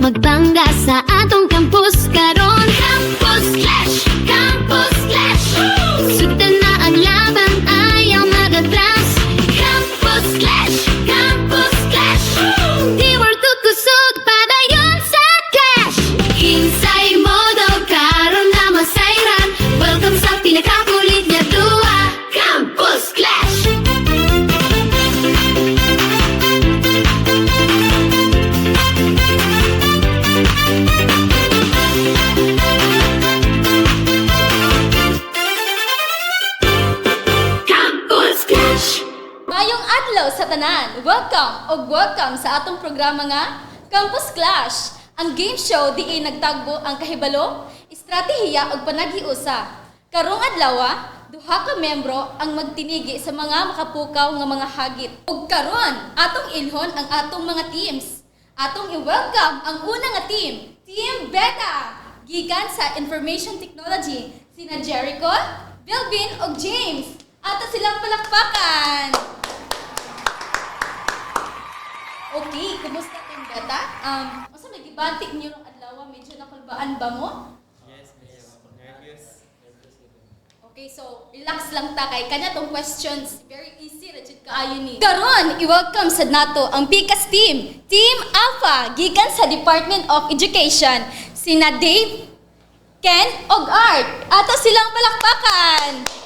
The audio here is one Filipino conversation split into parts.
magbangga sa atong campus karon. Campus Clash! Campus Clash! Sugdan na ang laban, ayaw magatras. Campus Clash! Campus Clash! Di world to kusog, padayon sa cash. Kinsay modo karon na masayran. Welcome sa pinakakulit nga duwa, Campus Clash! Campus Clash! Mayong adlaw sa tanan. Welcome sa atong programa nga Campus Clash, ang game show diin nagtagbo ang kahibalo, estratehiya ug panaghiusa. Karong adlaw, duha ka membro ang magtinigi sa mga makapukaw nga mga hagit. Ug karon atong ilhon ang atong mga teams. Atong i-welcome ang una nga team, Team Beta, gikan sa Information Technology, sina Jericho, Belvin ug James. Ato silang palakpakan. Okay, kumusta Team Beta? Asa may gibantik niyo rong adlaw? Medyo nakulbaan ba mo? Yes, nervous. Okay, so relax lang ta kay kanya tong questions. Very easy ra jud kaayo ni. Karon, i-welcome sad nato ang Pikas team, Team Alpha, gikan sa Department of Education. Sina Dave, Ken ug Art. Ato silang palakpakan.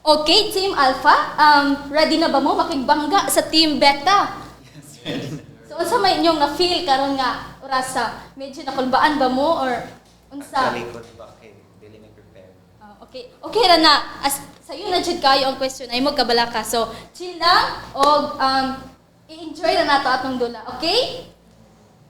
Okay, Team Alpha, ready na ba mo makigbangga sa Team Beta? Yes, ready. So unsa may inyong na-feel karon nga orasa? Medyo nakulbaan ba mo or unsa? Actually, good ba kay dili nag-prepare. Okay. Okay ra na. As sayo na jud kayo ang question ay mo kabalaka. So, chill lang og i-enjoy na nato atong dula. Okay?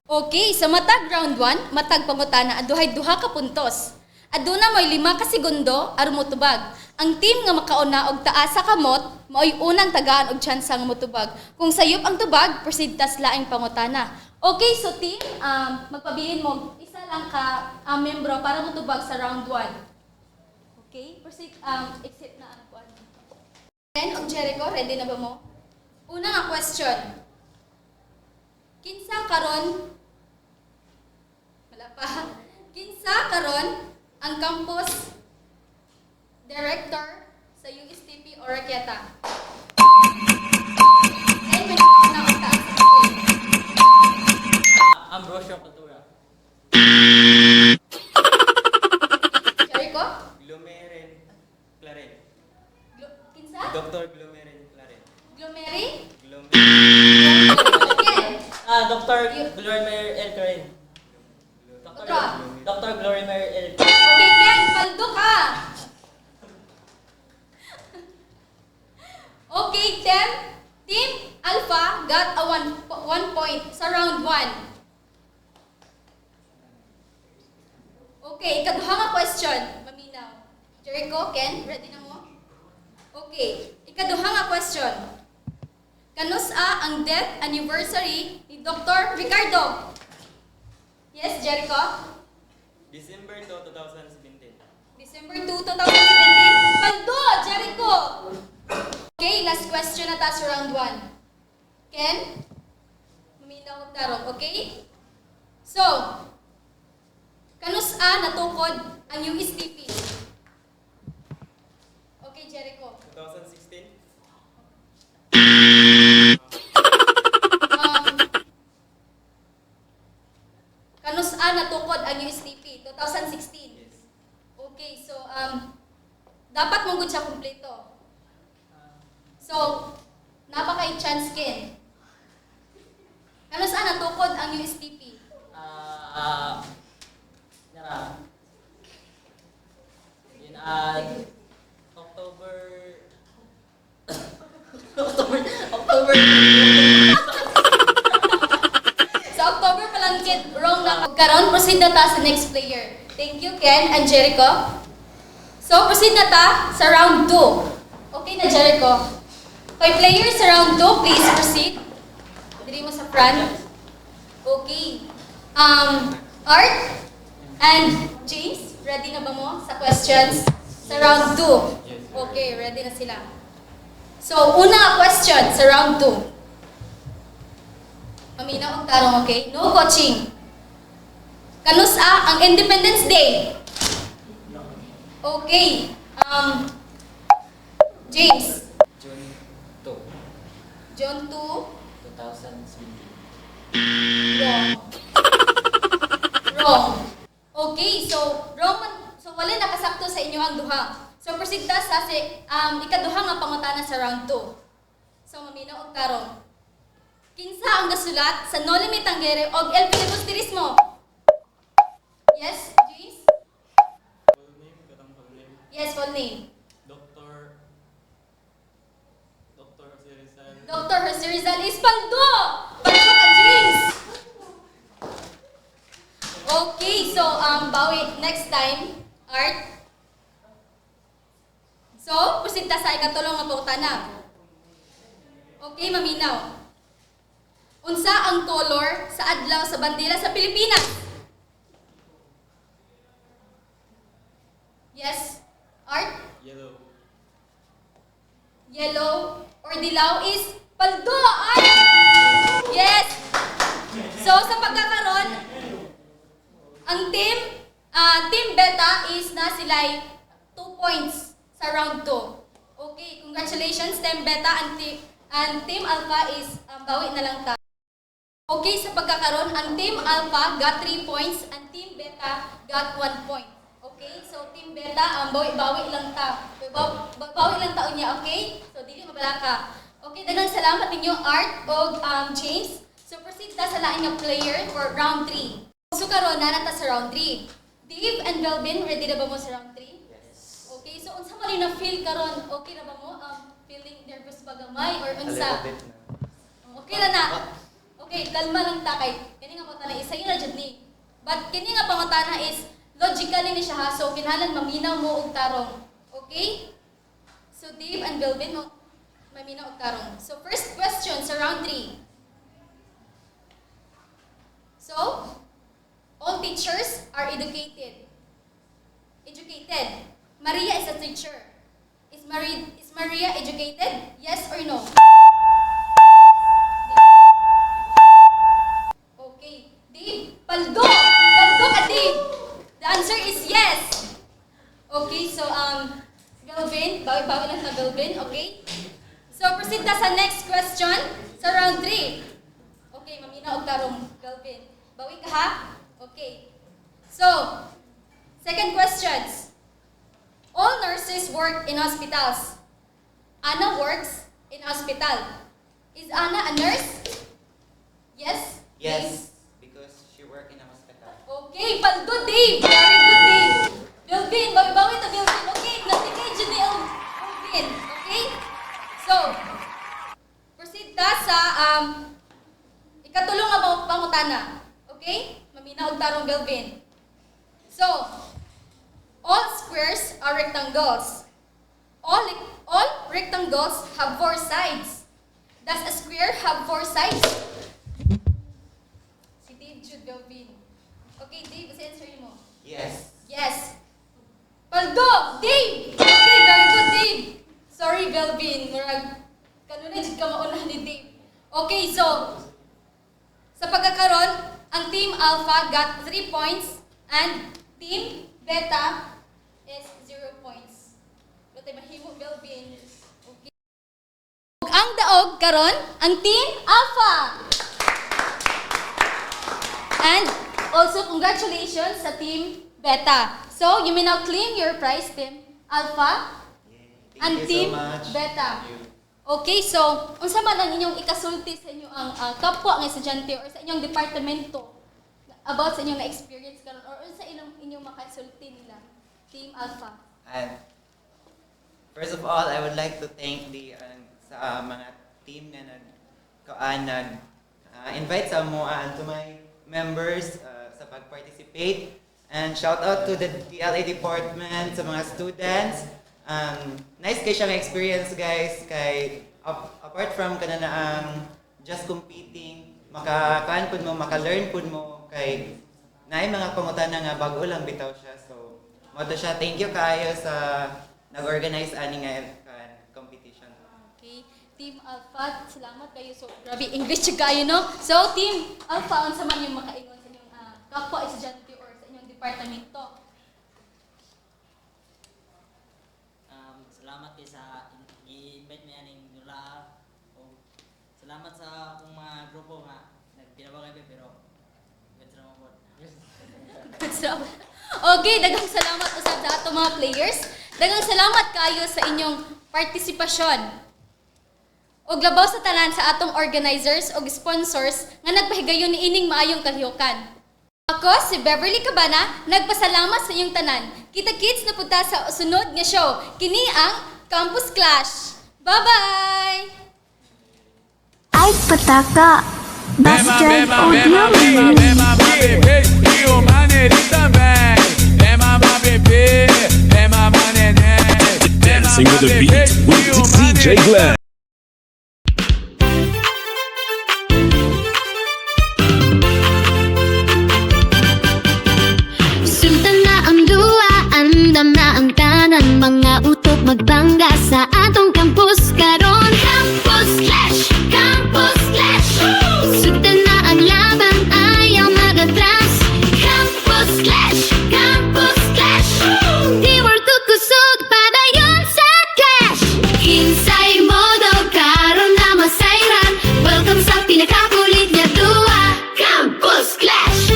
Okay, sa matag round 1, matag pangutana aduhay duha ka puntos. Aduna mo'y 5 ka segundo aron motubag. Ang team nga makauna og taasa kamot mao'y unang tagaan og tsansa nga motubag. Kung sayop ang tubag, proceed tas laing pangutana. Okay, so team, magpabilin mo isa lang ka membro para motubag sa round 1. Okay, proceed, exit na ang kuan. Ken og Jericho, ready na ba mo? Una nga question. Kinsa karon? Wala pa. Kinsa karon ang campus director sa USTP Oroquieta? And may na ang taas sa screen. Ambrosio Cultura. Jericho? Glomeren Claren. Kinsa? Dr. Glomeren Claren. Glomeri? Glomeren. Ken? Dr. Glorimer L. Claren. Otra. Dr. Glorimer L. Okay, Ken, paldo ka! Okay, Team Alpha got a one point sa round 1. Okay, ikaduha nga question. Maminaw. Jericho, Ken, ready na mo? Okay, ikaduha nga question. Kanusa ang death anniversary ni Dr. Ricardo? Yes, Jericho? December 2, 2017. December 2, 2017. Paldo, Jericho! Okay, last question na ta sa round 1. Ken? Maminaw og tarong, okay? So, kanusa natukod ang USTP? Okay, Jericho. 2016. Kanusa natukod ang USTP? 2016. Yes. Okay, so dapat mong gud siya kumpleto. So, napaka chance Ken. Kanusa natukod ang USTP? Nara. Yun, October... October... Sa October pa lang Ken, wrong na. Karon proceed na ta sa next player. Thank you Ken and Jericho. So, proceed na ta sa round 2. Okay na Jericho. 5 players sa round 2, please proceed. Dili mo sa front. Okay. Art and James, ready na ba mo sa questions? Sa round 2. Okay, ready na sila. So, una question sa round 2. maminaw og tarong, okay? No coaching. Kanusa ang Independence Day? Okay. James. June 2, John 2. 2017. Wrong. Wrong. Okay, so wala nakasakto sa inyo ang duha. So proceed ta sa ikaduha nga pangutana sa round 2. So maminaw og tarong. Kinsa ang gasulat sa No Limit Tangere og El Filibusterismo? Yes, James? Full name, katang full name. Yes, full name. Dr. Jose Rizal. Dr. Jose Rizal Espaldo! Paldo ka, James! Okay, so bawi next time, Art. So, proceed ta sa ikatulong nga pangutana. Okay, maminaw. Unsa ang color sa adlaw sa bandera sa Pilipinas? Yes, Art? Yellow. Yellow or dilaw is paldo, Art! Yes! So, sa pagkakaroon, ang Team Beta is na sila'y 2 points sa round 2. Okay, congratulations, Team Beta and Team Alpha is bawi na lang ta. Okay, sa pagkakaroon, ang Team Alpha got 3 points and Team Beta got 1 point. Okay, so Team Beta, bawi lang ta. Bawi lang ta unya, okay? So, dili mabala ka. Okay, daghang salamat ninyo, Art o James. So, proceed ta sa lain nga player for round 3. So, karon na nata sa round 3. Dave and Belvin, ready na ba mo sa round 3? Yes. Okay, so unsa man na feel karon? Okay na ba mo? Feeling nervous ba gamay or A unsa? little bit na. Okay na na. Okay, kalma lang ta kay kini nga pangutana isa na jud ni. But kini nga pangutana is logically ni siya ha. So kinahanglan maminaw mo og tarong. Okay? So Dave and Belvin mo maminaw og tarong. So first question sa round 3. So, all teachers are educated. Educated. Maria is a teacher. Is Maria educated? Yes or no? Okay. Dave, paldo! Paldo ka, Dave! The answer is yes! Okay, so, Galvin, bawi-bawi lang sa Galvin, okay? So, proceed na sa next question sa round 3. Okay, mamina og tarong, Galvin. Bawi ka ha? Okay. So, second questions. All nurses work in hospitals. Anna works in hospital. Is Anna a nurse? Yes? Yes, because she worked in a hospital. Okay, paldo Dave. Very good Dave. Belvin, bawi-bawi na Belvin. Okay, natigay dyan ni Belvin. Okay? So, proceed ta sa ikatulong nga pangutana. Okay? Mamina og tarong Belvin. So, all squares are rectangles. All rectangles have 4 sides. Does a square have 4 sides? Si Dave Jude Belvin. Okay, Dave, kasi answer mo. Yes. Yes. Paldo! Dave! Okay, very good, Dave. Sorry, Belvin. Murag, kanunay jud ka mauna ni Dave. Okay, so, sa pagkakaroon, ang Team Alpha got 3 points and Team Beta is 0 points. But mahimo, Belvin. Okay. Ug ang daog karon ang Team Alpha. And also congratulations sa Team Beta. So you may now claim your prize, Team Alpha and Thank you Team so much. Beta. Thank you. Okay, so unsa man ang inyong ikasulti sa inyo ang kapwa nga estudyante or sa inyong departamento about sa inyong na-experience karon or unsa inyong makasulti nila, Team Alpha? And first of all, I would like to thank the sa mga team na invite sa mo to my members sa pag-participate, and shout out to the DLA department, sa mga students. Nice kay siyang experience, guys, kay apart from kanana just competing, maka-kan pud mo, maka-learn pud mo kay naay mga pangutana nga bago lang bitaw siya. So mo to siya, thank you kayo sa nag-organize ani nga competition. Okay. Team Alpha, salamat kayo. So, grabe, English siya kayo, no? So, Team Alpha, unsa man yung makaingon sa inyong kapwa estudyante or sa inyong departamento? Salamat kay sa i-invite mo yan ng Nula. O, salamat sa akong mga grupo nga. Nagpinabagay pa pero good sa mga po. Okay, daghang salamat usab sa ato mga players. Daghang salamat kayo sa inyong partisipasyon. Og labaw sa tanan sa atong organizers og sponsors nga nagpahigayon niining maayong kalihukan. Ako si Beverly Cabana, nagpasalamat sa inyong tanan. Kita-kits na punta sa sunod nga show. Kini ang Campus Clash. Bye-bye! Ay, pataka! Bastion Audio E o maneirinho também. É mamar bebê, é mamar neném. Dancing with the beat with DJ Glenn. Sultan na ang duwa, andam na ang tanan. Mga utok magbangga sa atong campus karon. Campus Clash! Campus Clash! Sultan na ang laban, ayaw magatras. Campus Clash! Campus Clash! Teamwork tukusog, padayon sa clash. Kinsay modo, karon na masayran. Welcome sa pinakakulit nga duwa. Campus Clash!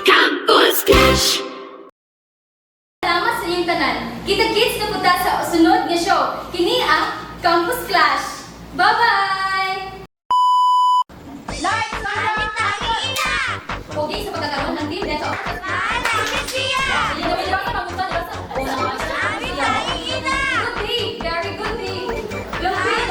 Campus Clash! Salamat sa inyong tanan. Kita-kits na punta sa sunod nga show. Kini ang Campus Clash. Bye-bye! Okay, sa pagkakaroon ng team, let's go. Sige, naman yung pagkapunta, diba? Good day, very good day. Good day,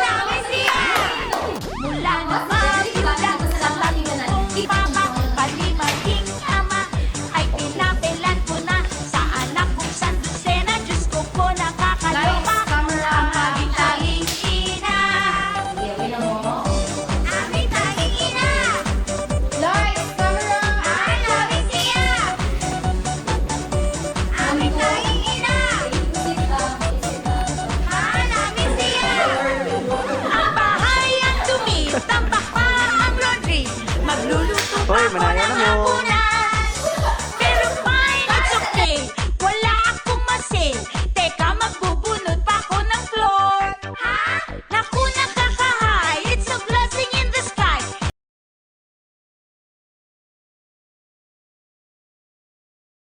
Mula naman sa talunan, ipapakalimaging ama ay pinapilan ko na sa anak kong San Lucena. Diyos ko po nakakaloka ang aming tanging ina. Aming tanging ina. Ay, namin siya. Aming tanging ina. Namin siya. Ang bahay ang dumi, tampak pa ang laundry. Magluluto pa ako ng hapunan.